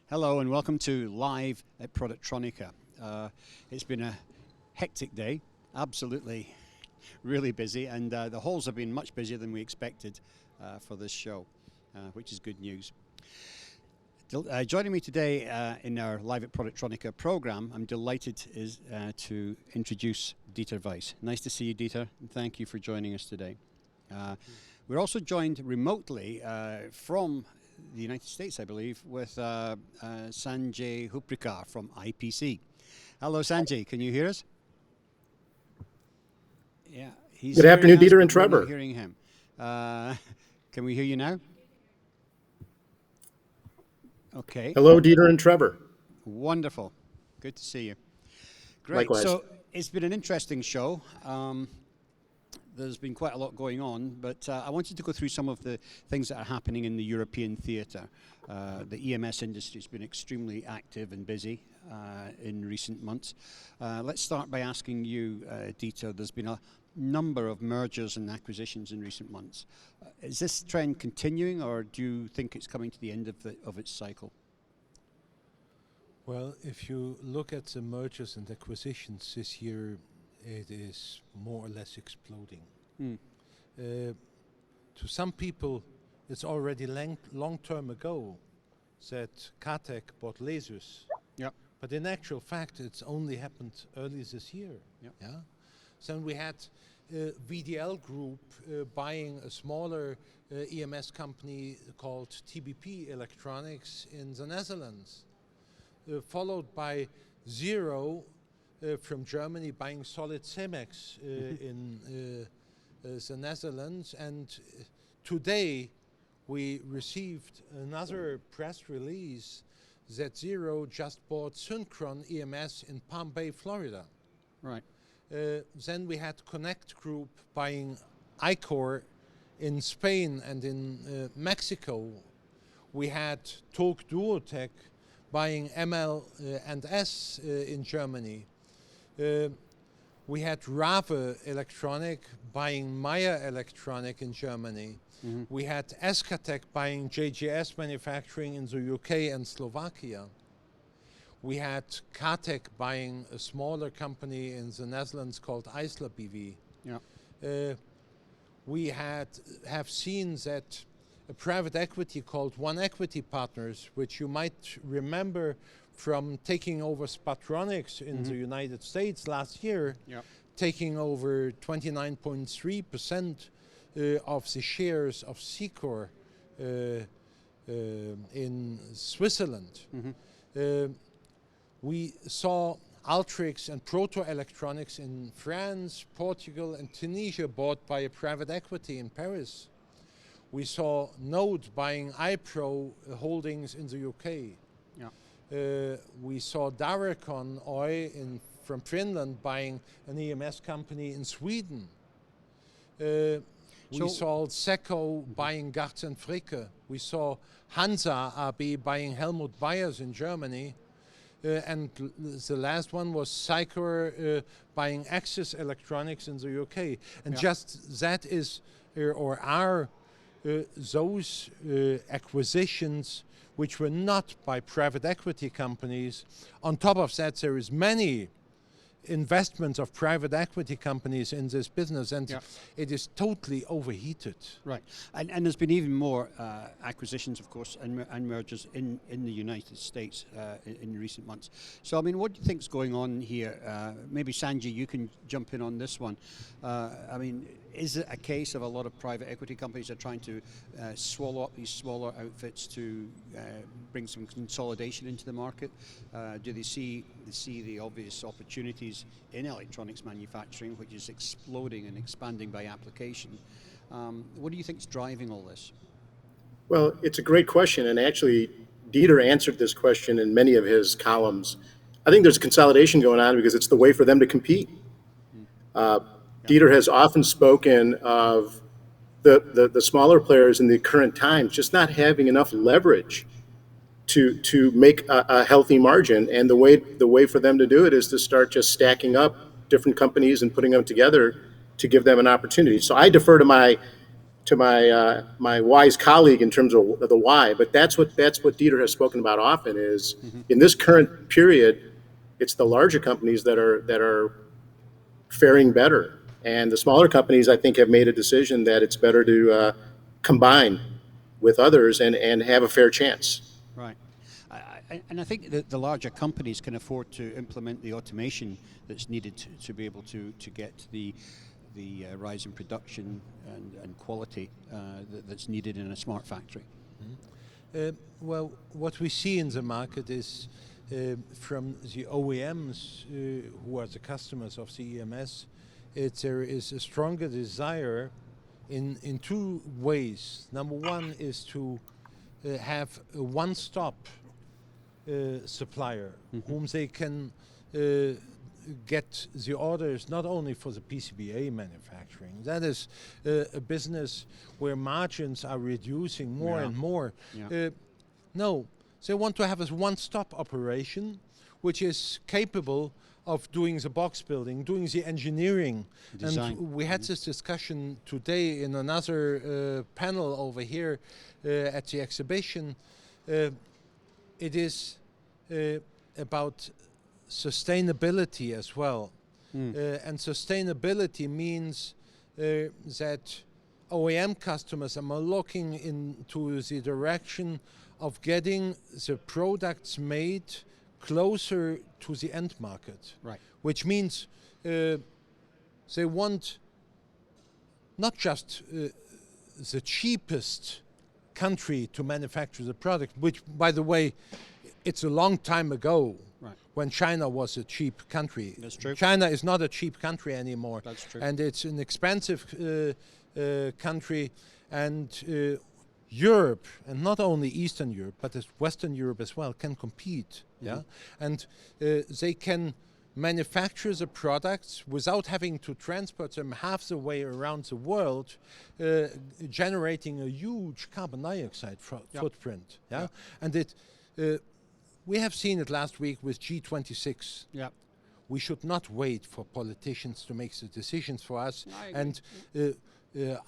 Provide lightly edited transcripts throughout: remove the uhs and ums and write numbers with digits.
Hello and welcome to Live at Productronica. It's been a hectic day, absolutely really busy, and the halls have been much busier than we expected for this show, which is good news. Joining me today in our Live at Productronica program, I'm delighted to introduce Dieter Weiss. Nice to see you, Dieter, and thank you for joining us today. We're also joined remotely from the United States, I believe, with Sanjay Huprikar from IPC. Hello, Sanjay. Can you hear us? Yeah. Good afternoon, Dieter and Trevor. We're not hearing him. Can we hear you now? Okay. Hello, Dieter and Trevor. Wonderful. Good to see you. Great. Likewise. So it's been an interesting show. There's been quite a lot going on, but I wanted to go through some of the things that are happening in the European theatre. The EMS industry has been extremely active and busy in recent months. Let's start by asking you, Dieter, there's been a number of mergers and acquisitions in recent months. Is this trend continuing, or do you think it's coming to the end of its cycle? Well, if you look at the mergers and acquisitions this year, it is more or less exploding. To some people, it's already long term ago that Katec bought Lesus. Yep. But in actual fact, it's only happened early this year. Yep. Yeah. So we had VDL Group buying a smaller EMS company called TBP Electronics in the Netherlands, followed by Zero from Germany buying Solid Cemex in the Netherlands. And today we received another press release that Zero just bought Synchron EMS in Palm Bay, Florida. Right. Then we had Connect Group buying Icor in Spain and in Mexico. We had Talk Duotech buying ML and S in Germany. We had Rave Electronic buying Meyer Electronic in Germany. Mm-hmm. We had Escatec buying JGS Manufacturing in the UK and Slovakia. We had Katec buying a smaller company in the Netherlands called Eisler BV. Yeah. We have seen that a private equity called One Equity Partners, which you might remember from taking over Spatronics in the United States last year, yep, taking over 29.3% of the shares of Secor in Switzerland. Mm-hmm. We saw Altrix and Proto Electronics in France, Portugal, and Tunisia bought by a private equity in Paris. We saw Node buying iPro Holdings in the UK. Yeah. We saw Daracon Oy from Finland buying an EMS company in Sweden. We saw Seco buying Garz and Fricke. We saw Hansa AB buying Helmut Byers in Germany. And the last one was Sycor buying Axis Electronics in the UK. And yeah, just that is, or are those acquisitions which were not by private equity companies. On top of that, there is many investments of private equity companies in this business, and yeah, it is totally overheated. Right, and there's been even more acquisitions, of course, and mergers in the United States in recent months. So, I mean, what do you think's going on here? Maybe Sanjay, you can jump in on this one. I mean, is it a case of a lot of private equity companies are trying to swallow up these smaller outfits to bring some consolidation into the market? Do they see the obvious opportunities in electronics manufacturing, which is exploding and expanding by application? What do you think is driving all this? Well, it's a great question, and actually Dieter answered this question in many of his columns. I think there's consolidation going on because it's the way for them to compete. Dieter has often spoken of the smaller players in the current times just not having enough leverage to make a healthy margin, and the way for them to do it is to start just stacking up different companies and putting them together to give them an opportunity. So I defer to my to my wise colleague in terms of the why, but that's what Dieter has spoken about often is in this current period, it's the larger companies that are faring better, and the smaller companies I think have made a decision that it's better to combine with others and have a fair chance. Right. And I think that the larger companies can afford to implement the automation that's needed to be able to get the rise in production and quality that's needed in a smart factory. Well, what we see in the market is from the OEMs who are the customers of the EMS, there is a stronger desire in two ways. Number one is to have a one-stop supplier whom they can get the orders not only for the PCBA manufacturing. That is a business where margins are reducing more and more. Yeah. No, they want to have a one-stop operation which is capable of doing the box building, doing the engineering. Design. And we had this discussion today in another panel over here at the exhibition. It is about sustainability as well. And sustainability means that OEM customers are looking into the direction of getting the products made closer to the end market. Right. Which means they want not just the cheapest country to manufacture the product, which, by the way, it's a long time ago. Right. When China was a cheap country. That's true. China is not a cheap country anymore. That's true. And it's an expensive country. And Europe, and not only Eastern Europe, but Western Europe as well, can compete. Yeah, and they can manufacture the products without having to transport them half the way around the world, generating a huge carbon dioxide footprint. Yeah, and it. We have seen it last week with G26. Yeah. We should not wait for politicians to make the decisions for us. And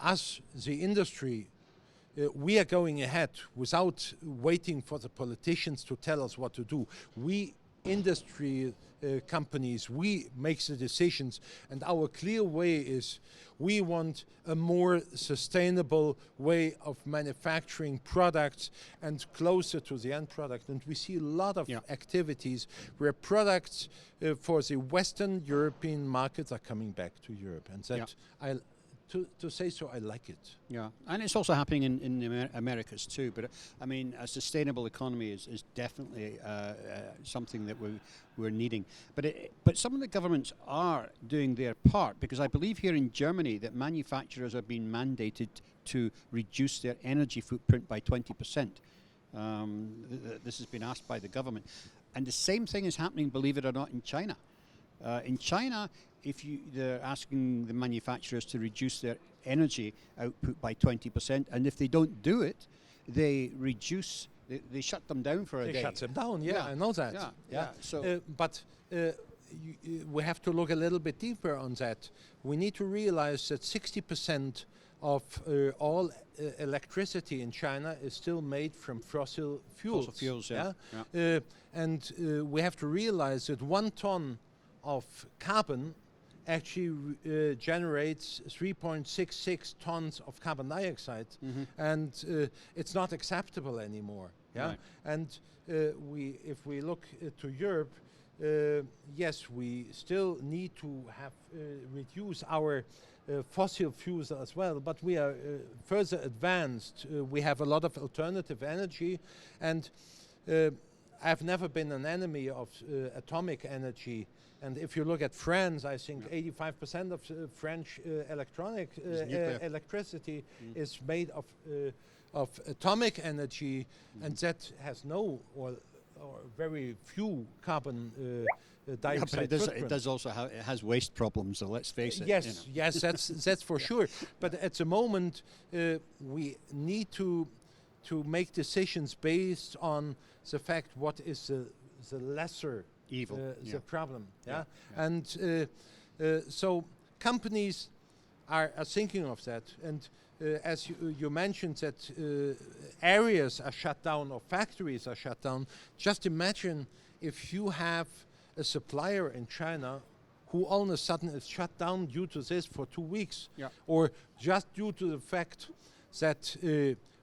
us, the industry, we are going ahead without waiting for the politicians to tell us what to do. We industry companies, we make the decisions, and our clear way is we want a more sustainable way of manufacturing products and closer to the end product. And we see a lot of activities where products for the Western European markets are coming back to Europe, and that to say so, I like it. Yeah, and it's also happening in the Americas too. But I mean, a sustainable economy is definitely something that we're needing. But some of the governments are doing their part, because I believe here in Germany that manufacturers are being mandated to reduce their energy footprint by 20%. This has been asked by the government, and the same thing is happening, believe it or not, in China. In China, they're asking the manufacturers to reduce their energy output by 20%, and if they don't do it, they shut them down for a day. They shut them down, I know that. Yeah. So, but we have to look a little bit deeper on that. We need to realize that 60% of all electricity in China is still made from fossil fuels. Fossil fuels, And we have to realize that 1 ton of carbon actually generates 3.66 tons of carbon dioxide, and it's not acceptable anymore. Yeah, Right. And if we look to Europe, yes, we still need to have reduce our fossil fuels as well, but we are further advanced. We have a lot of alternative energy, and I've never been an enemy of atomic energy. And if you look at France, I think 85% of French electricity is made of atomic energy, and that has no or very few carbon dioxide but footprint. it does also it has waste problems, so let's face it. Yes, yes, that's for sure. But at the moment, we need to make decisions based on the fact what is the lesser evil, the problem. And so companies are thinking of that, and as you mentioned that areas are shut down or factories are shut down, just imagine if you have a supplier in China who all of a sudden is shut down due to this for 2 weeks, Yeah. or just due to the fact that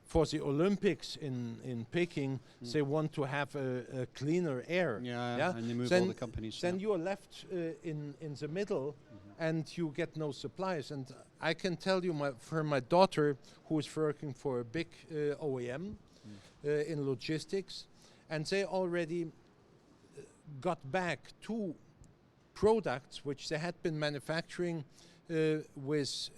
for the Olympics in Peking, they want to have a cleaner air. Yeah, and they move all the companies. Then yeah. you are left in the middle, and you get no supplies. And I can tell you, for my daughter, who is working for a big OEM in logistics, and they already got back 2 products which they had been manufacturing with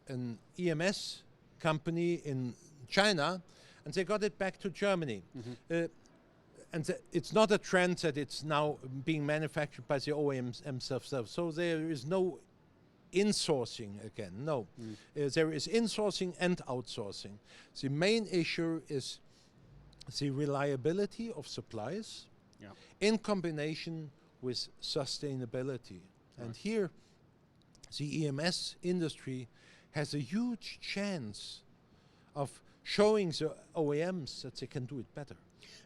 an EMS company in China, and they got it back to Germany. And it's not a trend that it's now being manufactured by the OEMs themselves. So there is no insourcing again. No, there is insourcing and outsourcing. The main issue is the reliability of supplies in combination with sustainability. And here, the EMS industry has a huge chance of showing the OEMs that they can do it better.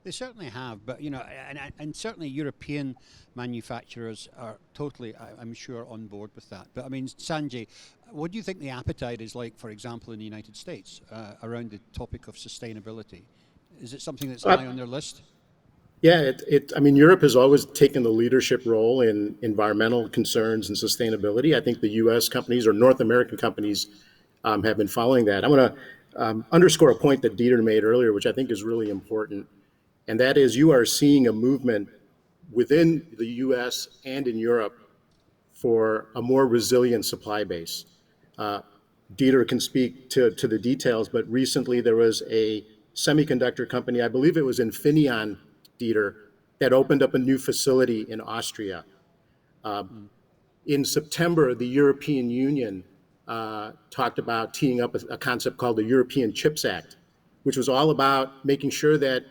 They certainly have, but and certainly European manufacturers are totally, I'm sure, on board with that. But I mean, Sanjay, what do you think the appetite is like, for example, in the United States around the topic of sustainability? Is it something that's high on their list? Yeah, I mean, Europe has always taken the leadership role in environmental concerns and sustainability. I think the U.S. companies or North American companies have been following that. I want to underscore a point that Dieter made earlier, which I think is really important, and that is you are seeing a movement within the U.S. and in Europe for a more resilient supply base. Dieter can speak to the details, but recently there was a semiconductor company, I believe it was Infineon, Dieter, that opened up a new facility in Austria. In September, the European Union talked about teeing up a concept called the European Chips Act, which was all about making sure that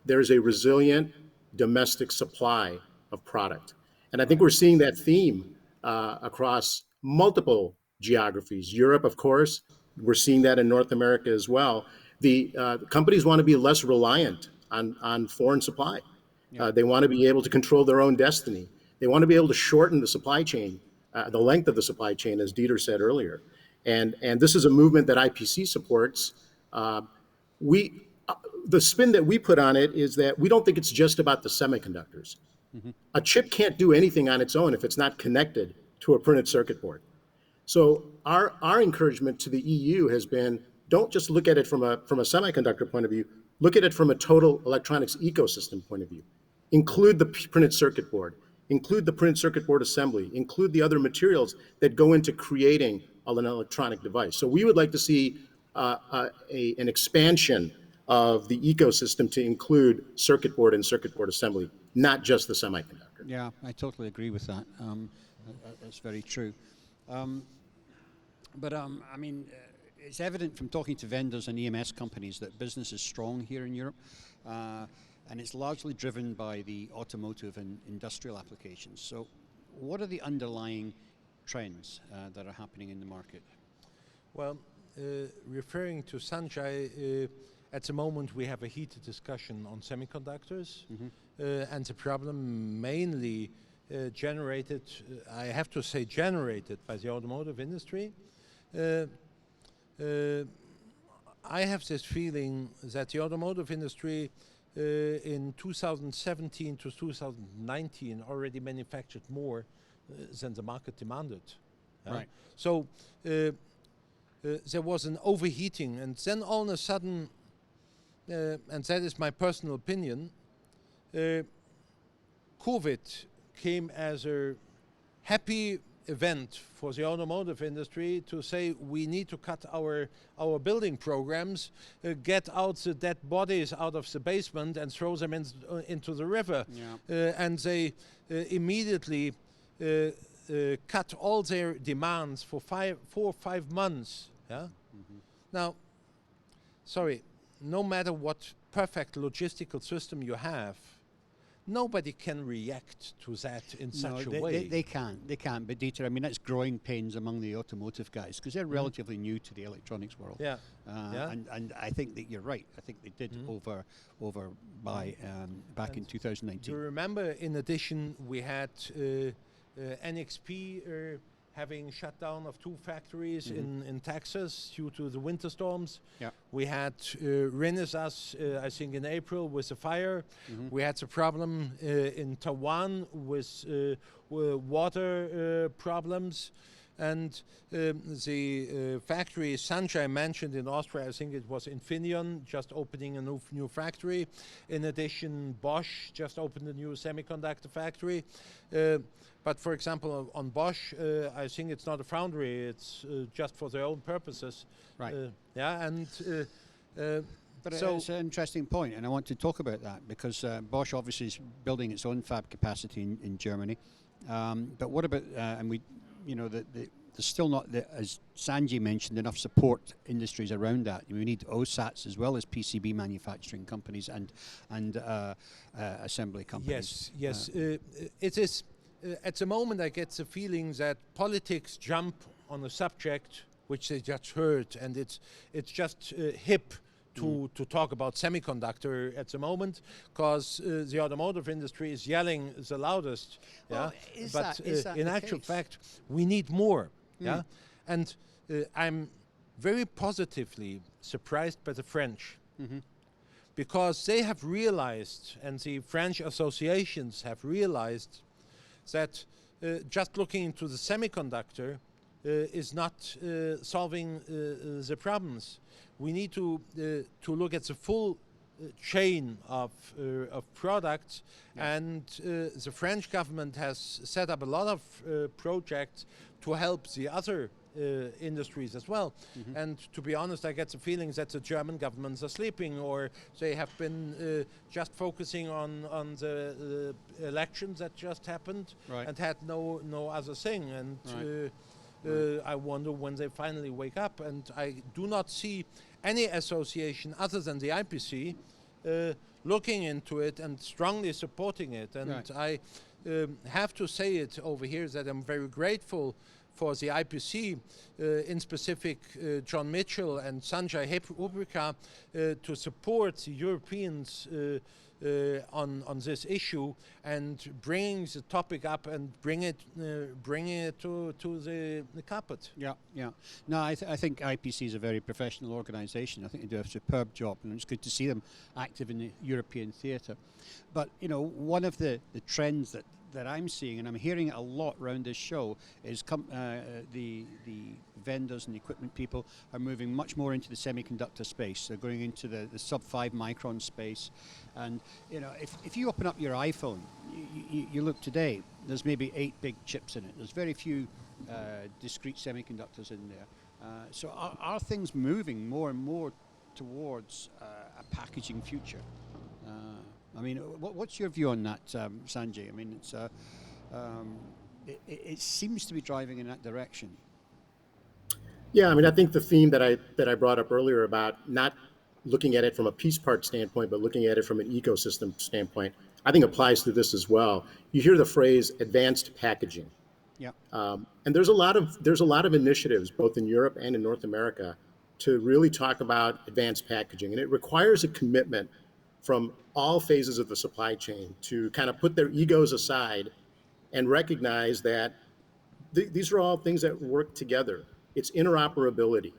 there's a resilient domestic supply of product. And I think we're seeing that theme across multiple geographies. Europe, of course, we're seeing that in North America as well. The companies want to be less reliant on foreign supply. They want to be able to control their own destiny. They want to be able to shorten the supply chain, the length of the supply chain, as Dieter said earlier. And this is a movement that IPC supports. The spin that we put on it is that we don't think it's just about the semiconductors. A chip can't do anything on its own if it's not connected to a printed circuit board. So our encouragement to the EU has been, don't just look at it from a semiconductor point of view, look at it from a total electronics ecosystem point of view. Include the printed circuit board, include the printed circuit board assembly, include the other materials that go into creating an electronic device. So we would like to see an expansion of the ecosystem to include circuit board and circuit board assembly, not just the semiconductor. Yeah, I totally agree with that. That's very true. But I mean, it's evident from talking to vendors and EMS companies that business is strong here in Europe, and it's largely driven by the automotive and industrial applications. So what are the underlying trends that are happening in the market? Well, referring to Sanjay, at the moment we have a heated discussion on semiconductors, and the problem mainly generated, I have to say generated by the automotive industry. I have this feeling that the automotive industry in 2017 to 2019 already manufactured more than the market demanded. Right. So there was an overheating, and then all of a sudden, and that is my personal opinion, COVID came as a happy event for the automotive industry to say we need to cut our building programs, get out the dead bodies out of the basement and throw them into the river. And they immediately cut all their demands for 4 or 5 months. Now, sorry, no matter what perfect logistical system you have, nobody can react to that in such a they, way. they can't. They can't. But Dieter, I mean, that's growing pains among the automotive guys because they're relatively new to the electronics world. Yeah. Yeah. And I think that you're right. I think they did over by back in 2019. Do you remember, in addition, we had NXP having shut down of 2 factories in Texas due to the winter storms. Yeah. We had Renesas, I think in April, with a fire. We had a problem in Taiwan with water problems. And the factory Sanjay mentioned in Austria, I think it was Infineon, just opening a new factory. In addition, Bosch just opened a new semiconductor factory. But for example, on Bosch, I think it's not a foundry, it's just for their own purposes. Right. But so it's an interesting point, and I want to talk about that because Bosch obviously is building its own fab capacity in Germany. But what about, and we, you know, there's still not, as Sanjay mentioned, enough support industries around that. We need OSATs as well as PCB manufacturing companies and assembly companies. Yes. It is. At the moment, I get the feeling that politics jump on a subject which they just heard, and it's just hip to talk about semiconductor at the moment, because the automotive industry is yelling the loudest. Well, yeah, is but that in the actual case? fact, we need more. Yeah, and I'm very positively surprised by the French. Because they have realized, and the French associations have realized, that just looking into the semiconductor is not solving the problems. We need to look at the full chain of products, and the French government has set up a lot of projects to help the other industries as well. And to be honest, I get the feeling that the German governments are sleeping, or they have been just focusing on the elections that just happened, Right. and had no other thing. And I wonder when they finally wake up. And I do not see any association other than the IPC looking into it and strongly supporting it. And Right. I have to say it over here that I'm very grateful for the IPC, in specific John Mitchell and Sanjay Huprikar, to support the Europeans on this issue and bringing the topic up and bringing it to the carpet. Yeah. No, I think IPC is a very professional organisation. I think they do a superb job, and it's good to see them active in the European theatre. But you know, one of the trends that I'm seeing, and I'm hearing it a lot around this show, is the vendors and the equipment people are moving much more into the semiconductor space. They're going into the sub 5 micron space. And you know, if you open up your iPhone, you look today, there's maybe 8 big chips in it. There's very few discrete semiconductors in there. So are things moving more and more towards a packaging future? I mean, what's your view on that, Sanjay? I mean, it's it seems to be driving in that direction. Yeah, I mean, I think the theme that I brought up earlier about not looking at it from a piece part standpoint, but looking at it from an ecosystem standpoint, I think applies to this as well. You hear the phrase advanced packaging. Yeah. And there's a lot of initiatives both in Europe and in North America to really talk about advanced packaging, and it requires a commitment from all phases of the supply chain to kind of put their egos aside and recognize that these are all things that work together. It's interoperability.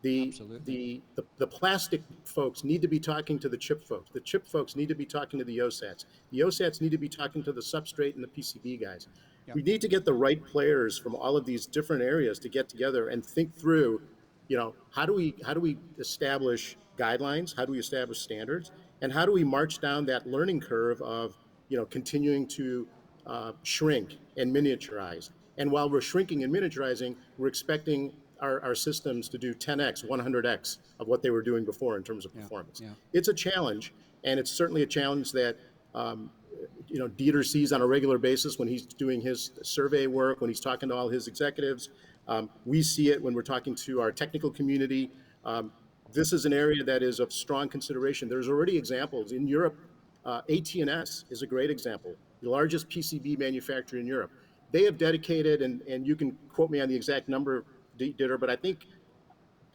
The plastic folks need to be talking to the chip folks. The chip folks need to be talking to the OSATs. The OSATs need to be talking to the substrate and the PCB guys. Yep. We need to get the right players from all of these different areas to get together and think through, you know, how do we establish guidelines? How do we establish standards? And how do we march down that learning curve of, you know, continuing to shrink and miniaturize? And while we're shrinking and miniaturizing, we're expecting our systems to do 10x, 100x of what they were doing before in terms of performance. Yeah. It's a challenge, and it's certainly a challenge that you know, Dieter sees on a regular basis when he's doing his survey work, when he's talking to all his executives. We see it when we're talking to our technical community. This is an area that is of strong consideration. There's already examples in Europe AT&S is a great example, the largest PCB manufacturer in Europe. They have dedicated, and you can quote me on the exact number, Dieter, but I think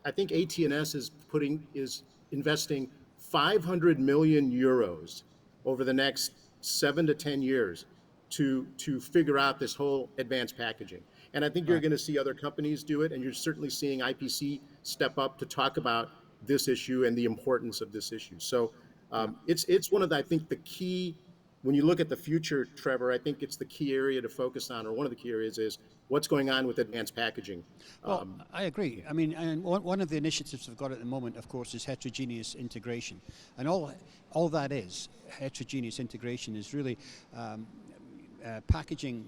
AT&S is investing 500 million euros over the next 7 to 10 years to figure out this whole advanced packaging. And I think you're Right. going to see other companies do it, and you're certainly seeing IPC step up to talk about this issue and the importance of this issue. So Yeah. it's one of the, I think the key, when you look at the future, Trevor, I think it's the key area to focus on, or one of the key areas is what's going on with advanced packaging. Well, I agree. I mean, and one of the initiatives we've got at the moment, of course, is heterogeneous integration, and all that is heterogeneous integration is really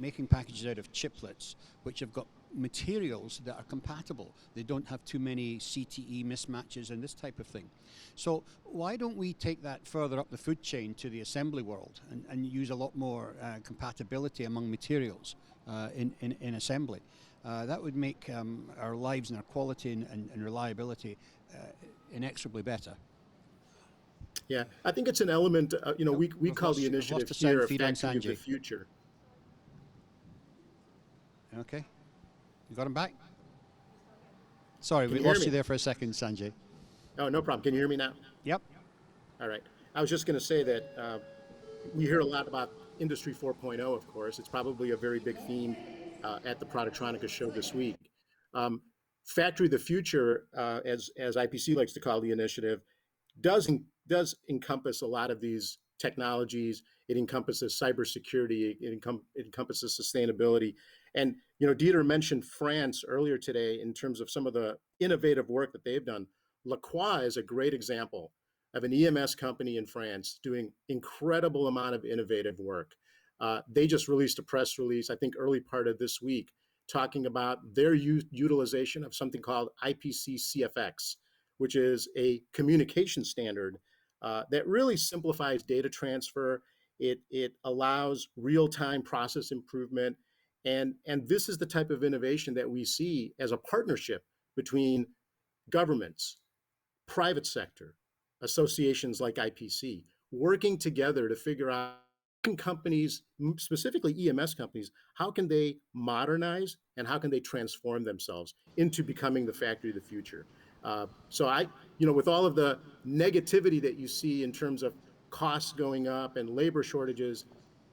making packages out of chiplets, which have got materials that are compatible. They don't have too many CTE mismatches and this type of thing. So why don't we take that further up the food chain to the assembly world and use a lot more compatibility among materials in assembly? That would make our lives and our quality and reliability inexorably better. Yeah, I think it's an element, we We've call lost- the we've lost initiative the sound here a feed on factory of the Sanjay. future. Okay. You got him back? Sorry, Can we you hear lost me? you there for a second, Sanjay. Oh, no problem. Can you hear me now? Yep. All right. I was just going to say that we hear a lot about Industry 4.0, of course. It's probably a very big theme at the Productronica show this week. Factory of the Future, as IPC likes to call the initiative, does encompass a lot of these technologies. It encompasses cybersecurity. It encompasses sustainability. And Dieter mentioned France earlier today in terms of some of the innovative work that they've done. La Croix is a great example of an EMS company in France doing incredible amount of innovative work. They just released a press release, I think, early part of this week, talking about their utilization of something called IPC CFX, which is a communication standard that really simplifies data transfer. It allows real-time process improvement. And this is the type of innovation that we see as a partnership between governments, private sector, associations like IPC, working together to figure out how can companies, specifically EMS companies, how can they modernize and how can they transform themselves into becoming the factory of the future. So with all of the negativity that you see in terms of costs going up and labor shortages,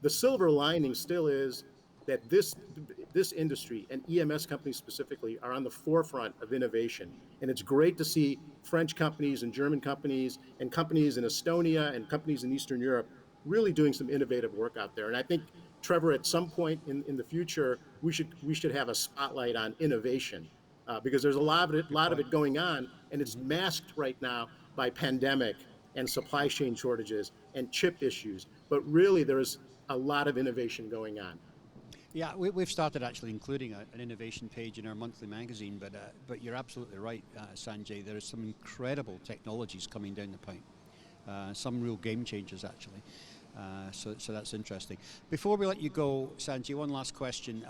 the silver lining still is that this industry and EMS companies specifically are on the forefront of innovation. And it's great to see French companies and German companies and companies in Estonia and companies in Eastern Europe really doing some innovative work out there. And I think, Trevor, at some point in the future, we should have a spotlight on innovation because there's a lot of it going on, and it's masked right now by pandemic and supply chain shortages and chip issues. But really, there's a lot of innovation going on. Yeah, we've started actually including an innovation page in our monthly magazine, but you're absolutely right, Sanjay. There are some incredible technologies coming down the pipe, some real game changers actually. So that's interesting. Before we let you go, Sanjay, one last question.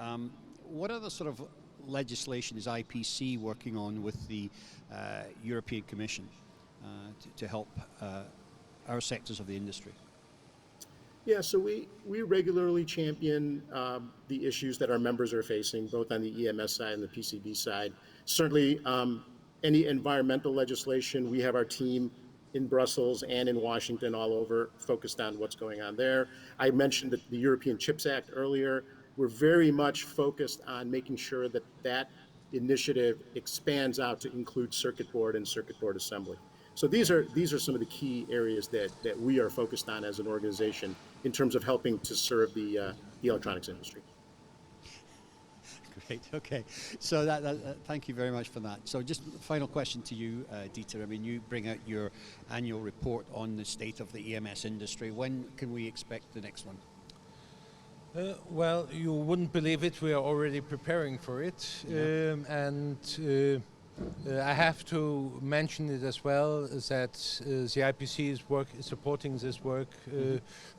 What other sort of legislation is IPC working on with the European Commission to help our sectors of the industry? Yeah, so we regularly champion the issues that our members are facing, both on the EMS side and the PCB side. Certainly, any environmental legislation, we have our team in Brussels and in Washington all over focused on what's going on there. I mentioned the European Chips Act earlier. We're very much focused on making sure that that initiative expands out to include circuit board and circuit board assembly. So these are some of the key areas that we are focused on as an organization in terms of helping to serve the electronics industry. Great. Okay. So thank you very much for that. So just final question to you, Dieter. I mean, you bring out your annual report on the state of the EMS industry. When can we expect the next one? Well, you wouldn't believe it. We are already preparing for it, and I have to mention it as well that the IPC is supporting this work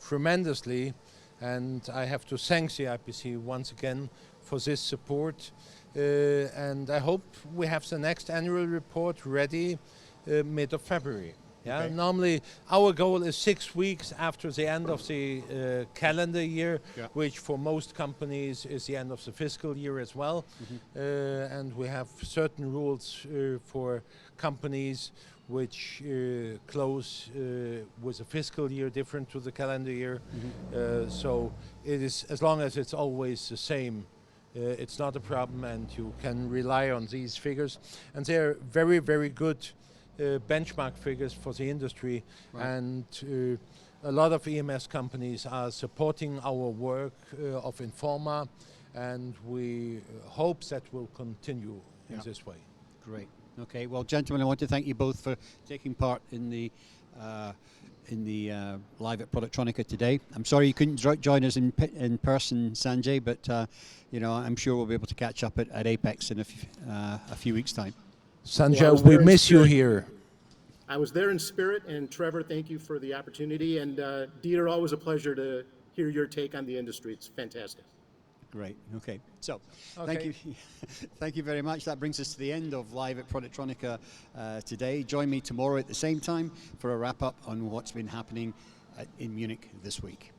tremendously, and I have to thank the IPC once again for this support. And I hope we have the next annual report ready mid of February. Yeah, Okay. normally our goal is 6 weeks after the end of the calendar year, Yeah. which for most companies is the end of the fiscal year as well. And we have certain rules for companies which close with a fiscal year different to the calendar year. So it is, as long as it's always the same, it's not a problem, and you can rely on these figures. And they're very, very good benchmark figures for the industry. Right. And a lot of EMS companies are supporting our work of Informa, and we hope that will continue in Yeah. this way. Great. Okay. Well, gentlemen, I want to thank you both for taking part in the live at Productronica today. I'm sorry you couldn't join us in person, Sanjay, but you know, I'm sure we'll be able to catch up at Apex in a few weeks' time. Sanjay, Well, I was we there in miss you spirit. here. I was there in spirit, and Trevor, thank you for the opportunity. And Dieter, always a pleasure to hear your take on the industry. It's fantastic. Great. Okay. So, Okay. thank you. Thank you very much. That brings us to the end of Live at Productronica today. Join me tomorrow at the same time for a wrap up on what's been happening in Munich this week.